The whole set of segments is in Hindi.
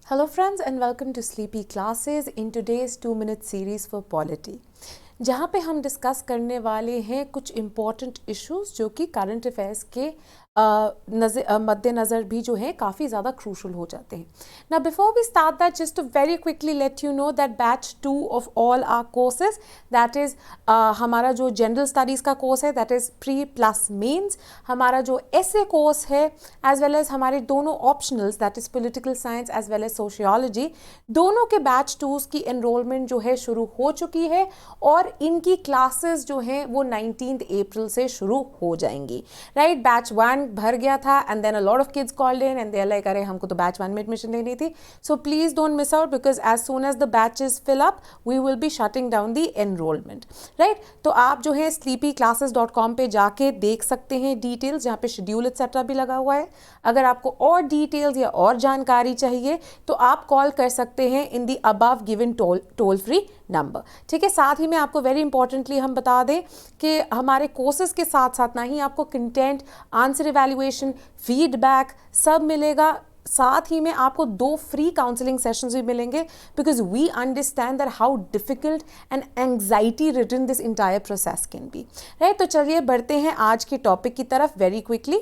Hello friends and welcome to Sleepy Classes in today's 2-minute series for Polity, जहाँ पे हम डिस्कस करने वाले हैं कुछ इम्पॉर्टेंट इश्यूज जो कि करंट अफेयर्स के मद्देनज़र भी जो है काफ़ी ज़्यादा क्रूशल हो जाते हैं. Now before we start that, just to very quickly let you know that batch 2 of all our courses, that is हमारा जो जनरल स्टडीज़ का कोर्स है, that is pre plus mains, हमारा जो एसे कोर्स है एज वेल एज हमारे दोनों optionals, that is political science as well as sociology, दोनों के बैच 2 की एनरोलमेंट जो है शुरू हो चुकी है और इनकी क्लासेस जो हैं वो 19 अप्रैल से शुरू हो जाएंगी. राइट, बैच 1 भर गया था and then a lot of kids called in and they are like अरे हमको तो बैच 1 में एडमिशन लेनी थी. So please don't miss out because as soon as the batches fill up we will be shutting down the enrolment. Right, तो आप जो है sleepyclasses.com पे जाके देख सकते हैं डिटेल्स, जहाँ पे शेड्यूल एक्सेट्रा भी लगा हुआ है. अगर आपको और डिटेल्स या और जानकारी चाहिए तो आप कॉल कर सकते हैं in the above given toll free number. ठीक है, साथ ही में आपको वेरी इंपॉर्टेंटली हम बता दें कि हमारे कोर्सेज के साथ साथ ना ही आपको कंटेंट, आंसर इवैल्यूएशन, फीडबैक सब मिलेगा. साथ ही में आपको 2 फ्री काउंसलिंग सेशंस भी मिलेंगे because we understand that how difficult and anxiety ridden this entire process can be. Right, तो चलिए बढ़ते हैं आज के टॉपिक की तरफ वेरी क्विकली.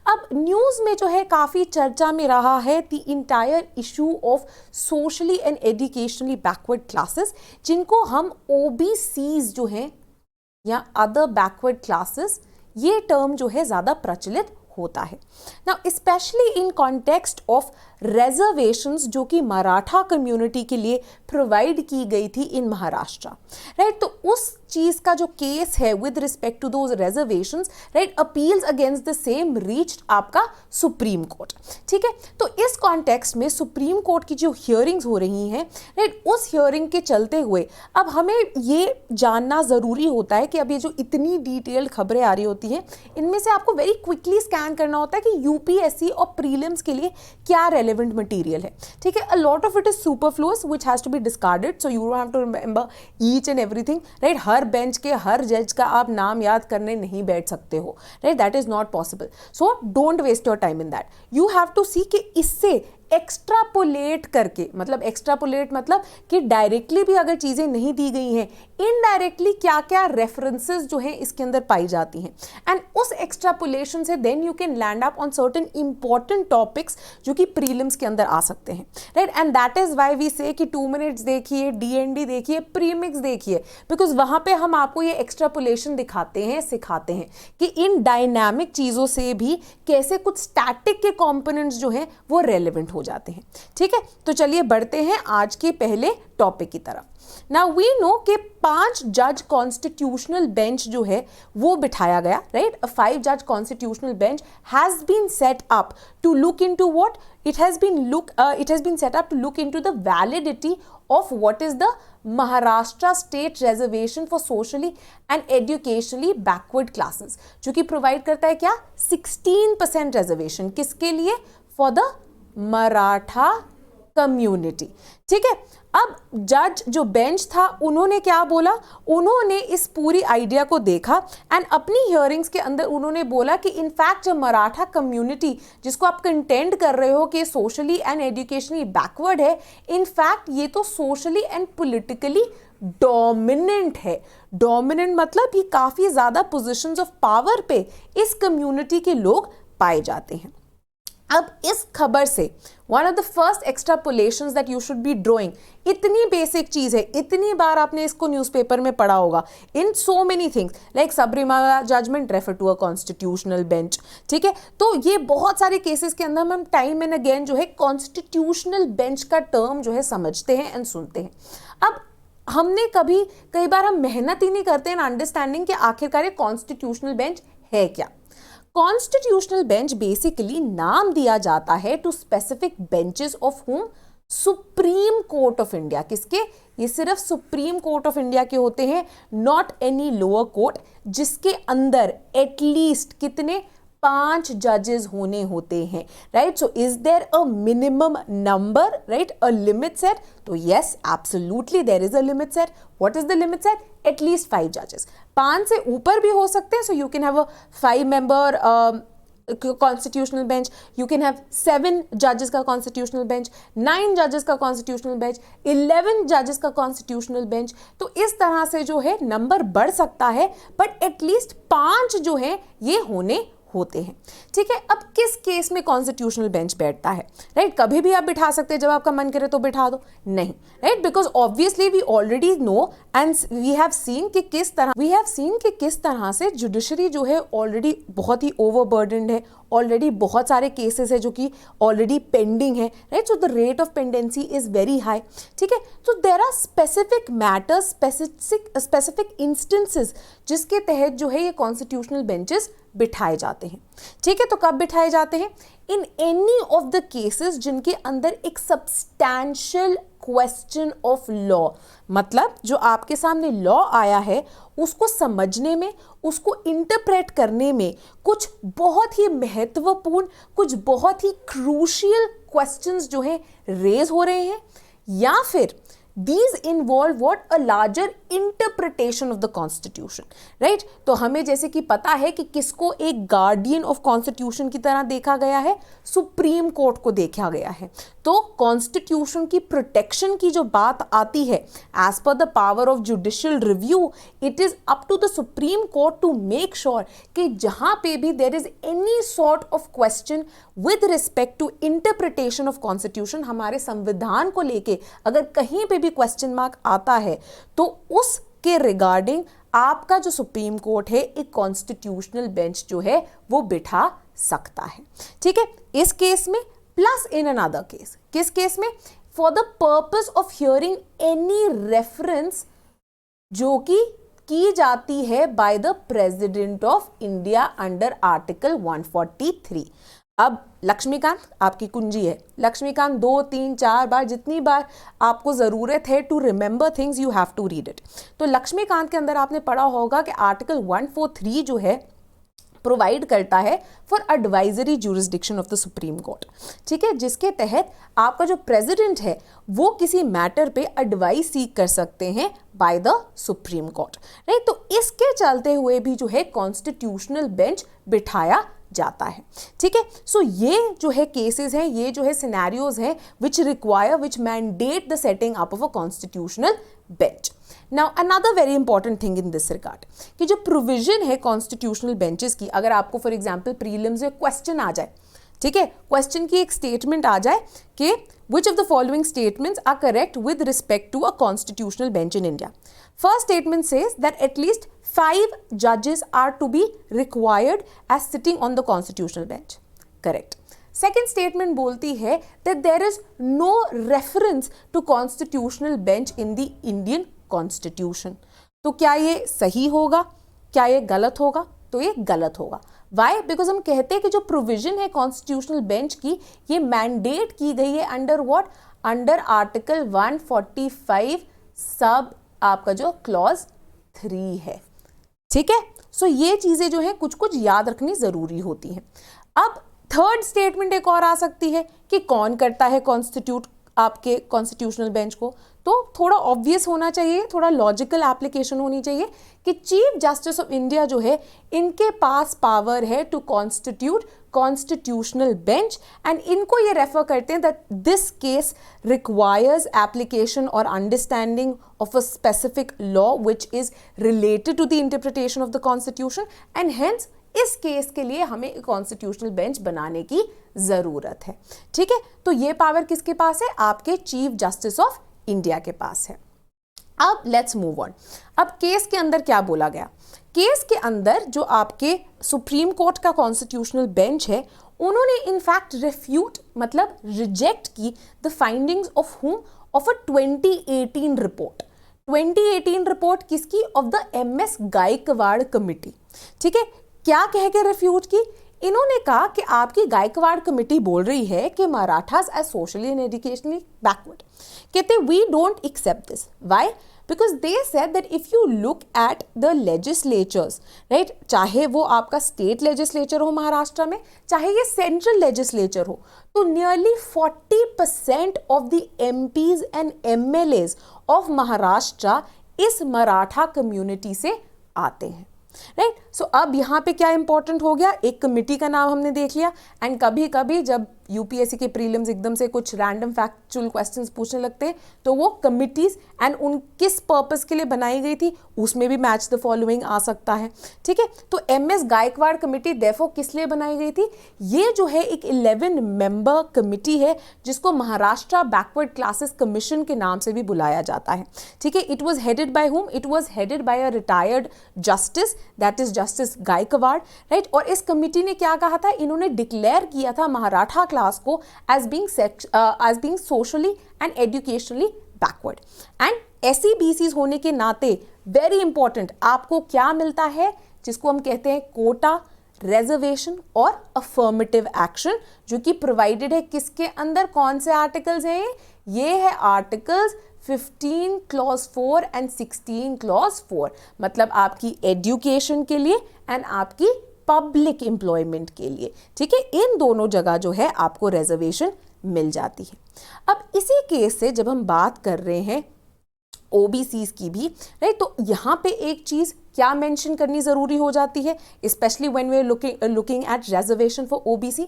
अब न्यूज़ में जो है काफ़ी चर्चा में रहा है the entire issue of socially and educationally backward classes, जिनको हम OBCs जो हैं या अदर बैकवर्ड क्लासेस, ये टर्म जो है ज़्यादा प्रचलित होता है. Now specially in context of reservations जो कि मराठा कम्युनिटी के लिए प्रोवाइड की गई थी इन महाराष्ट्र. राइट, तो उस चीज़ का जो केस है with respect to those reservations, right, appeals against the same reached आपका सुप्रीम कोर्ट. ठीक है, तो इस कॉन्टेक्स्ट में सुप्रीम कोर्ट की जो हियरिंग्स हो रही हैं, राइट, उस हियरिंग के चलते हुए अब हमें ये जानना ज़रूरी होता है कि अब ये जो इतनी डिटेल्ड खबरें आ रही होती हैं, इनमें से आपको वेरी क्विकली स्कैन करना होता है कि यूपीएससी और प्रीलिम्स के लिए क्या रेलेवेंट मटीरियल है. ठीक है, a lot of it is superfluous which has to be discarded, so you don't have to remember each and everything. Right, हर बेंच के हर जज का आप नाम याद करने नहीं बैठ सकते हो. Right, that is not possible. So don't waste your time in that. You have to see कि इससे एक्स्ट्रापोलेट करके, मतलब एक्स्ट्रापोलेट मतलब कि डायरेक्टली भी अगर चीज़ें नहीं दी गई हैं, इनडायरेक्टली क्या क्या रेफरेंसेस जो हैं इसके अंदर पाई जाती हैं, एंड उस एक्स्ट्रापोलेशन से then you can land up on certain important topics जो कि प्रीलिम्स के अंदर आ सकते हैं. Right, and that is why we say कि 2 मिनट्स देखिए, DND देखिए, प्रीमिक्स देखिए, बिकॉज वहाँ पे हम आपको ये एक्स्ट्रापोलेशन दिखाते हैं, सिखाते हैं कि इन डायनामिक चीज़ों से भी कैसे कुछ स्टैटिक के कॉम्पोनेंट्स जो हैं वो रेलेवेंट हो जाते हैं. ठीक है, तो चलिए बढ़ते हैं आज के पहले टॉपिक की तरफ. नाउ वी नो कि 5 जज कॉन्स्टिट्यूशनल बेंच जो है वो बिठाया गया. राइट, अ 5 जज constitutional bench has been set up to look into what it has been set up to look into the validity of what is the Maharashtra state reservation for socially and educationally backward classes, जो कि प्रोवाइड करता है क्या 16% रिजर्वेशन किसके लिए, फॉर द मराठा कम्युनिटी. ठीक है, अब जज जो बेंच था उन्होंने क्या बोला, उन्होंने इस पूरी आइडिया को देखा एंड अपनी हियरिंग्स के अंदर उन्होंने बोला कि इनफैक्ट जो मराठा कम्युनिटी जिसको आप कंटेंड कर रहे हो कि सोशली एंड एजुकेशनली बैकवर्ड है, इनफैक्ट ये तो सोशली एंड पॉलिटिकली डोमिनेंट है. डोमिनेंट मतलब ये काफ़ी ज़्यादा पोजिशंस ऑफ पावर पे इस कम्युनिटी के लोग पाए जाते हैं. अब इस खबर से one of the first extrapolations that you should be drawing, इतनी बेसिक चीज़ है, इतनी बार आपने इसको न्यूज़पेपर में पढ़ा होगा in so many things like Sabarimala judgment refer to a constitutional bench. ठीक है, तो ये बहुत सारे केसेस के अंदर हम टाइम एंड अगेन जो है कॉन्स्टिट्यूशनल बेंच का टर्म जो है समझते हैं एंड सुनते हैं. अब हमने कई बार हम मेहनत ही नहीं करते इन अंडरस्टैंडिंग कि आखिरकार ये कॉन्स्टिट्यूशनल बेंच है क्या. कॉन्स्टिट्यूशनल बेंच बेसिकली नाम दिया जाता है to specific benches of whom, Supreme Court of India. किसके, ये सिर्फ सुप्रीम कोर्ट ऑफ इंडिया के होते हैं, नॉट एनी लोअर कोर्ट, जिसके अंदर एटलीस्ट कितने 5 जजेस होने होते हैं. Right, so is there a minimum number, right, a limit set? तो yes, absolutely there is a limit set. What is the limit set? At least 5 जजेस. 5 से ऊपर भी हो सकते हैं, so you can have a 5 member constitutional bench, you can have 7 जजेस का कॉन्स्टिट्यूशनल बेंच, 9 जजेस का कॉन्स्टिट्यूशनल बेंच, 11 जजेस का कॉन्स्टिट्यूशनल बेंच। तो इस तरह से जो है नंबर बढ़ सकता है, बट एटलीस्ट 5 जो है ये होने होते हैं। ठीक है, अब किस केस में कॉन्स्टिट्यूशनल बेंच बैठता है, राइट? कभी भी आप बिठा सकते हैं, जब आपका मन करे तो बिठा दो, नहीं, right? Because obviously we already know and we have seen कि किस तरह से जुडिशरी जो है ऑलरेडी बहुत ही ओवरबर्डन्ड है, ऑलरेडी बहुत सारे केसेस है जो कि ऑलरेडी पेंडिंग है, right? So the rate of pendency is very high. ठीक है, तो there are specific matters, specific instances जिसके तहत जो है ये कॉन्स्टिट्यूशनल बेंचेस बिठाए जाते हैं। ठीक है, तो कब बिठाए जाते हैं? In any of the cases जिनके अंदर एक सब्सटैंशियल क्वेश्चन ऑफ लॉ, मतलब जो आपके सामने लॉ आया है उसको समझने में, उसको इंटरप्रेट करने में कुछ बहुत ही महत्वपूर्ण, कुछ बहुत ही क्रूशियल क्वेश्चंस जो है रेज हो रहे हैं, या फिर these involve what a larger interpretation of the constitution, right? तो हमें जैसे कि पता है कि किसको एक गार्डियन ऑफ कॉन्स्टिट्यूशन की तरह देखा गया है, सुप्रीम कोर्ट को देखा गया है। तो कॉन्स्टिट्यूशन की प्रोटेक्शन की जो बात आती है, as per the power of judicial review, it is up to the Supreme Court to make sure कि जहां पे भी there is any sort of question with respect to interpretation of constitution, हमारे संविधान को लेके अगर कहीं पे भी क्वेश्चन मार्क आता है तो उसके रिगार्डिंग आपका जो सुप्रीम कोर्ट है एक कॉन्स्टिट्यूशनल बेंच जो है वो बिठा सकता है। ठीक है, इस केस में प्लस इन अनदर केस, किस केस में? For the purpose of hearing any reference जो कि की जाती है by the president of India under article 143। अब लक्ष्मीकांत आपकी कुंजी है, लक्ष्मीकांत 2, 3, 4 बार, जितनी बार आपको ज़रूरत है to remember things you have to read it. तो लक्ष्मीकांत के अंदर आपने पढ़ा होगा कि आर्टिकल 143 जो है प्रोवाइड करता है for advisory jurisdiction of the Supreme Court. ठीक है, जिसके तहत आपका जो प्रेसिडेंट है वो किसी मैटर पे एडवाइस सीख कर सकते हैं by the Supreme court, right? तो इसके चलते हुए भी जो है कॉन्स्टिट्यूशनल बेंच बिठाया जाता है। ठीक है, सो ये जो है केसेस हैं, ये जो है सिनेरियोज हैं which mandate the setting up of a constitutional bench. Now another very important thing in this regard कि जो प्रोविजन है कॉन्स्टिट्यूशनल बेंचेस की, अगर आपको फॉर एग्जांपल प्रीलिम्स में क्वेश्चन आ जाए, ठीक है, क्वेश्चन की एक स्टेटमेंट आ जाए कि which of the following statements are correct with respect to a constitutional bench in India. First statement says that at least 5 judges are to be required as sitting on the constitutional bench. Correct. Second statement बोलती है that there is no reference to constitutional bench in the Indian Constitution. तो क्या ये सही होगा, क्या ये गलत होगा? तो ये गलत होगा। वाई? बिकॉज हम कहते हैं कि जो प्रोविजन है कॉन्स्टिट्यूशनल बेंच की, ये मैंडेट की गई है अंडर व्हाट? अंडर आर्टिकल 145 सब आपका जो क्लॉज 3 है। ठीक है, सो ये चीजें जो है कुछ कुछ याद रखनी जरूरी होती हैं। अब थर्ड स्टेटमेंट एक और आ सकती है कि कौन करता है कॉन्स्टिट्यूट आपके कॉन्स्टिट्यूशनल बेंच को, तो थोड़ा ऑब्वियस होना चाहिए, थोड़ा लॉजिकल एप्लीकेशन होनी चाहिए कि चीफ जस्टिस ऑफ इंडिया जो है इनके पास पावर है to constitute constitutional bench, and इनको ये रेफर करते हैं that this case requires application और understanding of a specific law which is related to the interpretation of the constitution, and hence इस केस के लिए हमें एक कॉन्स्टिट्यूशनल बेंच बनाने की जरूरत है। ठीक है, तो ये पावर किसके पास है? आपके चीफ जस्टिस ऑफ इंडिया के पास है। अब लेट्स मूव ऑन। अब केस के अंदर क्या बोला गया? केस के अंदर जो आपके सुप्रीम कोर्ट का कॉन्स्टिट्यूशनल बेंच है, उन्होंने इनफैक्ट रिफ्यूट मतलब रिजेक्ट की the findings of whom? Of a 2018 report. 2018 report किसकी? Of the MS Gaikwad committee. ठीक है, क्या कह के रिफ्यूट की? इन्होंने कहा कि आपकी गायकवाड़ कमेटी बोल रही है कि Marathas are socially and educationally backward. कहते we don't accept this. Why? Because they said that if you look at the legislatures, right, चाहे वो आपका स्टेट लेजिस्लेचर हो महाराष्ट्र में, चाहे ये सेंट्रल लेजिस्लेचर हो, तो nearly 40% of the MPs and MLAs of Maharashtra इस मराठा कम्युनिटी से आते हैं। राइट, सो अब यहाँ पे क्या इंपॉर्टेंट हो गया, एक कमिटी का नाम हमने देख लिया, एंड कभी कभी जब यूपीएससी के प्रीलिम्स एकदम से कुछ रैंडम फैक्चुअल क्वेश्चंस पूछने लगते हैं तो वो कमिटीज एंड उन किस पर्पस के लिए बनाई गई थी उसमें भी मैच द फॉलोइंग आ सकता है, ठीक है। तो एमएस गायकवाड़ कमेटी देयरफॉर किस लिए बनाई गई थी, ये जो है एक 11 मेंबर कमिटी है जिसको महाराष्ट्र बैकवर्ड क्लासेस कमीशन के नाम से भी बुलाया जाता है, ठीक है। It was headed by whom, it was headed by a retired justice, that is justice Gaikwad, right. और इस कमिटी ने क्या कहा था, इन्होंने डिक्लेयर किया था मराठा क्लास को as being socially and educationally backward, and SEBCs होने के नाते वेरी इंपॉर्टेंट आपको क्या मिलता है, जिसको हम कहते हैं कोटा, रिजर्वेशन और अफर्मेटिव एक्शन, जो कि प्रोवाइडेड है किसके अंदर, कौन से आर्टिकल्स हैं ये है आर्टिकल्स 15 क्लॉज 4 एंड 16 क्लॉज 4, मतलब आपकी एजुकेशन के लिए एंड आपकी पब्लिक एम्प्लॉयमेंट के लिए, ठीक है। इन दोनों जगह जो है आपको रिजर्वेशन मिल जाती है। अब इसी केस से जब हम बात कर रहे हैं OBCs की भी, राइट, तो यहाँ पे एक चीज क्या मेंशन करनी जरूरी हो जाती है, specially when we are looking at reservation for OBC,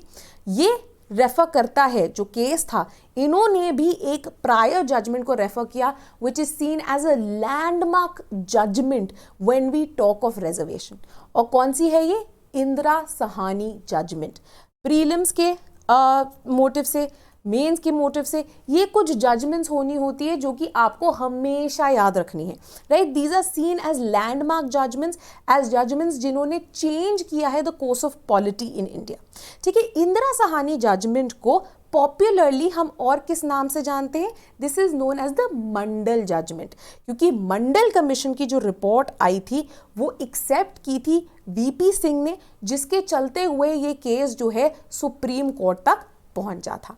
ये रेफर करता है, जो केस था इन्होंने भी एक प्रायर जजमेंट को रेफर किया which is seen as a landmark judgment when we talk of reservation, और कौन सी है ये, इंदिरा सहानी जजमेंट। प्रीलिम्स के मोटिव से, मेंस के मोटिव से ये कुछ जजमेंट्स होनी होती है जो कि आपको हमेशा याद रखनी है, right. These are seen as landmark judgments, as judgments जिन्होंने चेंज किया है the course of polity in India, ठीक है। इंदिरा सहानी जजमेंट को पॉपुलरली हम और किस नाम से जानते हैं, this is known as the Mandal judgment, क्योंकि मंडल कमीशन की जो रिपोर्ट आई थी वो एक्सेप्ट की थी VP सिंह ने, जिसके चलते हुए ये केस जो है सुप्रीम कोर्ट तक पहुंच जाता।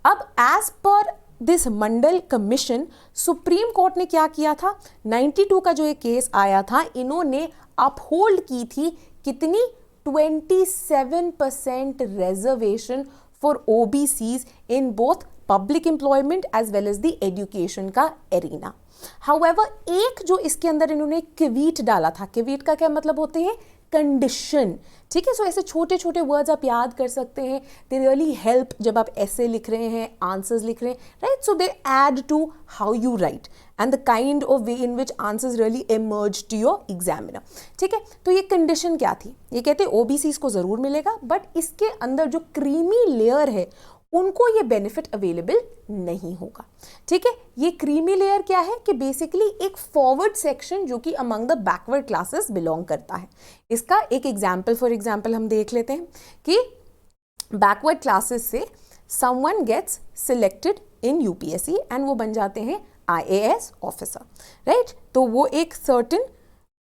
अब as per this Mandal commission Supreme Court ने क्या किया था, 92 का जो ये केस आया था इन्होंने अपहोल्ड की थी कितनी, 27% reservation for OBCs in both public employment as well as the education का एरिना। However, एक जो इसके अंदर इन्होंने क्वीट डाला था, क्वीट का क्या मतलब होते हैं, कंडीशन, ठीक है। सो ऐसे छोटे छोटे वर्ड्स आप याद कर सकते हैं, दे रियली हेल्प जब आप ऐसे लिख रहे हैं, आंसर्स लिख रहे हैं, right. So they add to how you write and the kind of way in which answers really emerge to your examiner, ठीक है। तो ये कंडीशन क्या थी, ये कहते हैं OBCs को जरूर मिलेगा, बट इसके अंदर जो क्रीमी लेयर है उनको ये बेनिफिट अवेलेबल नहीं होगा, ठीक है। ये क्रीमी लेयर क्या है कि बेसिकली एक फॉरवर्ड सेक्शन जो कि among the backward classes belong करता है। इसका एक एग्जाम्पल फॉर एग्जाम्पल हम देख लेते हैं कि बैकवर्ड क्लासेस से someone gets selected in UPSC and वो बन जाते हैं IAS ऑफिसर, राइट। तो वो एक सर्टेन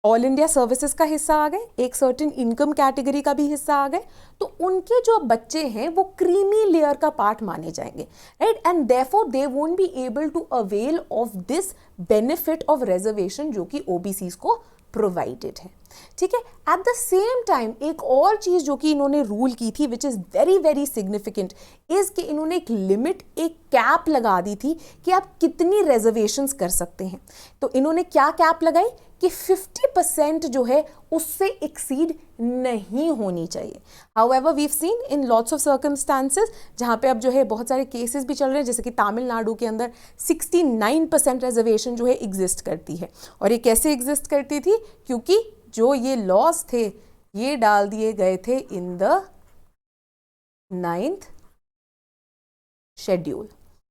ऑल इंडिया सर्विसेज का हिस्सा आ गए, एक सर्टेन इनकम कैटेगरी का भी हिस्सा आ गए, तो उनके जो बच्चे हैं वो क्रीमी लेयर का पार्ट माने जाएंगे, right. And therefore they won't be able to avail of this benefit of reservation जो कि OBCs को प्रोवाइडेड है, ठीक है। एट द सेम टाइम एक और चीज जो कि इन्होंने रूल की थी which is very very significant is कि इन्होंने एक लिमिट, एक कैप लगा दी थी कि आप कितनी रिजर्वेशंस कर सकते हैं। तो इन्होंने क्या कैप लगाई कि 50% जो है उससे एक्सीड नहीं होनी चाहिए। However we have seen in lots of circumstances जहां पे अब जो है बहुत सारे केसेस भी चल रहे हैं, जैसे कि तमिलनाडु के अंदर 69% रिजर्वेशन जो है एग्जिस्ट करती है। और ये कैसे एग्जिस्ट करती थी, क्योंकि जो ये लॉस थे ये डाल दिए गए थे इन द 9th शेड्यूल,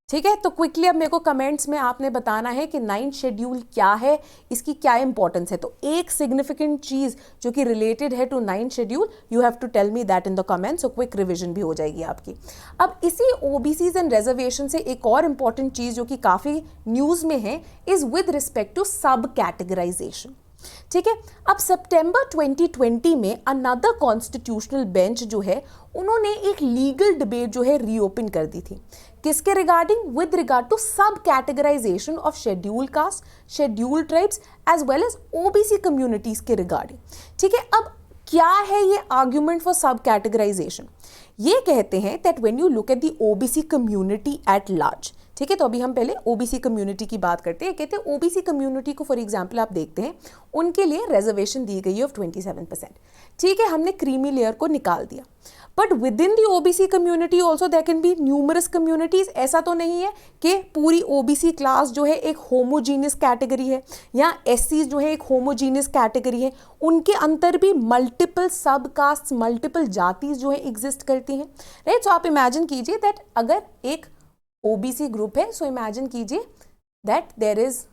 ठीक है। तो क्विकली अब मेरे को कमेंट्स में आपने बताना है कि 9th शेड्यूल क्या है, इसकी क्या इंपॉर्टेंस है। तो एक सिग्निफिकेंट चीज जो कि रिलेटेड है to 9th schedule, you have to tell me that in the comments, so quick revision भी हो जाएगी आपकी। अब इसी OBCs एंड रिजर्वेशन से एक और इंपॉर्टेंट चीज जो कि काफी न्यूज में है is with respect to sub categorisation, ठीक है। अब सितंबर 2020 में अनदर कॉन्स्टिट्यूशनल बेंच जो है उन्होंने एक लीगल डिबेट जो है रीओपन कर दी थी, किसके regarding, with regard to sub categorization of schedule caste, schedule tribes as well as OBC communities के रिगार्डिंग, ठीक है। अब क्या है ये आर्ग्यूमेंट फॉर सब कैटेगराइजेशन, ये कहते हैं that when you look at the OBC community at large, ठीक है, तो अभी हम पहले ओबीसी कम्युनिटी की बात करते हैं। कहते हैं ओबीसी कम्युनिटी को फॉर एग्जांपल आप देखते हैं, उनके लिए रिजर्वेशन दी गई है ऑफ 27%। ठीक है, हमने क्रीमी लेयर को निकाल दिया, but within the OBC community also there can be numerous communities. ऐसा तो नहीं है कि पूरी ओबीसी क्लास जो है एक होमोजीनियस कैटेगरी है, या एससी जो है एक होमोजीनियस कैटेगरी है। उनके अंदर भी मल्टीपल सब कास्ट, मल्टीपल जातिज जो है एग्जिस्ट करती हैं, राइट। सो आप इमेजिन कीजिए दैट अगर एक ओबीसी ग्रुप है, सो इमेजिन कीजिए that there is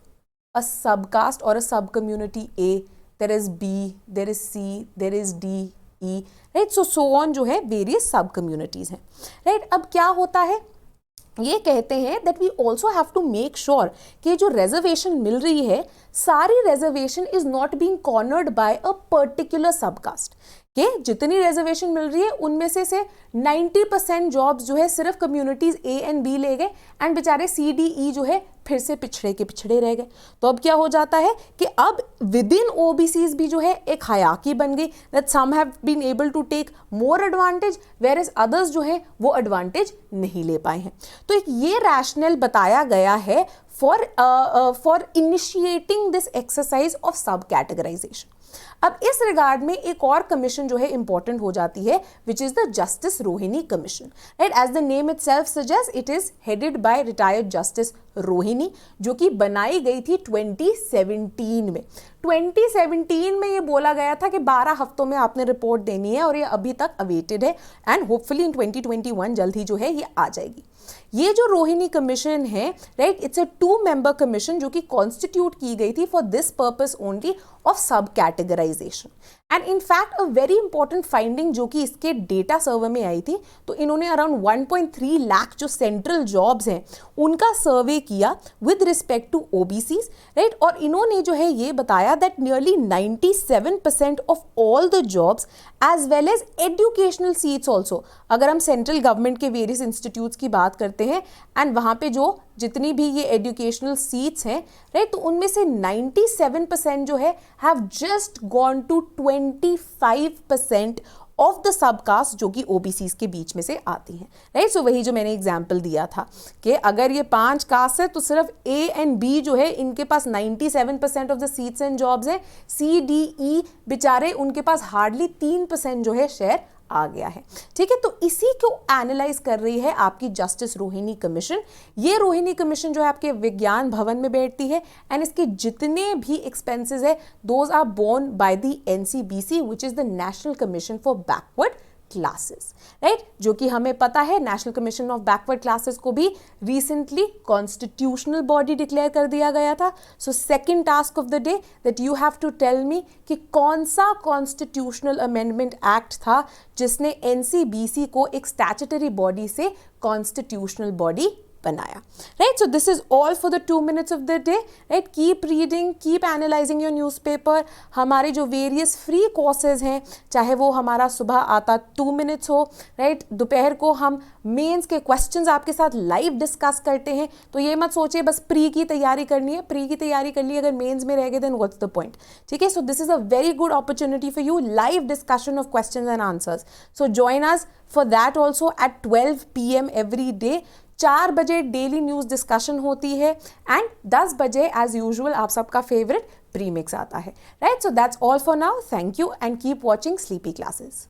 a sub caste और a sub community A, there is B, there is C, there is D, E, right. So on जो है वेरियस सब कम्युनिटीज हैं, राइट। अब क्या होता है, ये कहते हैं that we also have to make sure कि जो रिजर्वेशन मिल रही है, सारी reservation is not being cornered by a particular subcaste, कि जितनी रिजर्वेशन मिल रही है उनमें से 90% जॉब्स जो है सिर्फ कम्युनिटीज ए एंड बी ले गए, एंड बेचारे सी डी ई जो है फिर से पिछड़े के पिछड़े रह गए। तो अब क्या हो जाता है कि अब विद इन ओबीसीज भी जो है एक हायरार्की बन गई, that some have been able to take more advantage whereas others जो है वो एडवांटेज नहीं ले पाए हैं। तो एक ये रैशनल बताया गया है for initiating this exercise of sub categorisation. अब इस रिगार्ड में एक और कमीशन जो है इंपॉर्टेंट हो जाती है, which is the justice Rohini commission, right. As the name itself suggest, it is headed by retired justice Rohini, जो कि बनाई गई थी 2017 में। 2017 में ये बोला गया था कि 12 हफ्तों में आपने रिपोर्ट देनी है, और ये अभी तक अवेटेड है, एंड होपफुली इन 2021 जल्द ही जो है ये आ जाएगी। ये जो रोहिणी कमीशन है, right, it's a 2 member commission जो कि कॉन्स्टिट्यूट की गई थी for this purpose only of sub categorization. And in fact a very important finding जो कि इसके डेटा सर्वे में आई थी, तो इन्होंने अराउंड 1.3 लाख जो सेंट्रल जॉब्स हैं उनका सर्वे किया with respect to OBCs, right. और इन्होंने जो है ये बताया that nearly 97% of all the jobs as well as educational seats also, अगर हम सेंट्रल गवर्नमेंट के वेरियस इंस्टीट्यूट्स की बात करते हैं, एंड वहाँ पे जो जितनी भी ये एजुकेशनल सीट्स हैं, राइट, तो उनमें से 97% जो है have just gone to 25% of the subcaste जो कि ओबीसीज के बीच में से आती हैं, राइट। सो वही जो मैंने एग्जांपल दिया था कि अगर ये 5 कास्ट है तो सिर्फ ए एंड बी जो है इनके पास 97% of the seats and jobs हैं, सी डी ई बेचारे उनके पास हार्डली 3% जो है शेयर आ गया है, ठीक है। तो इसी को एनालाइज कर रही है आपकी जस्टिस रोहिणी कमीशन। ये रोहिणी कमीशन जो है आपके विज्ञान भवन में बैठती है, एंड इसके जितने भी एक्सपेंसेस है those are borne by the NCBC, which is the National Commission for Backward Classes, right. जो कि हमें पता है National Commission of Backward Classes को भी रिसेंटली कॉन्स्टिट्यूशनल बॉडी डिक्लेयर कर दिया गया था। So second task of the day that you have to tell me कि कौन सा कॉन्स्टिट्यूशनल अमेंडमेंट एक्ट था जिसने एनसीबीसी को एक स्टैट्यूटरी बॉडी से कॉन्स्टिट्यूशनल बॉडी बनाया, right. So this is all for the 2 minutes of the day, right. Keep reading, keep analysing your newspaper. हमारे जो वेरियस फ्री कोर्सेज हैं, चाहे वो हमारा सुबह आता 2 minutes हो, राइट, दोपहर को हम मेंस के क्वेश्चंस आपके साथ लाइव डिस्कस करते हैं। तो ये मत सोचिए बस प्री की तैयारी करनी है, प्री की तैयारी कर ली अगर मेंस में रह गए देन व्हाट्स द पॉइंट, ठीक है। So this is a very good opportunity for you, live discussion of questions and answers. So join us for that also eight 12 PM every day. 4 बजे डेली न्यूज़ डिस्कशन होती है, एंड 10 बजे एज यूजुअल आप सबका फेवरेट प्रीमिक्स आता है, right. So that's all for now, thank you and keep watching sleepy classes.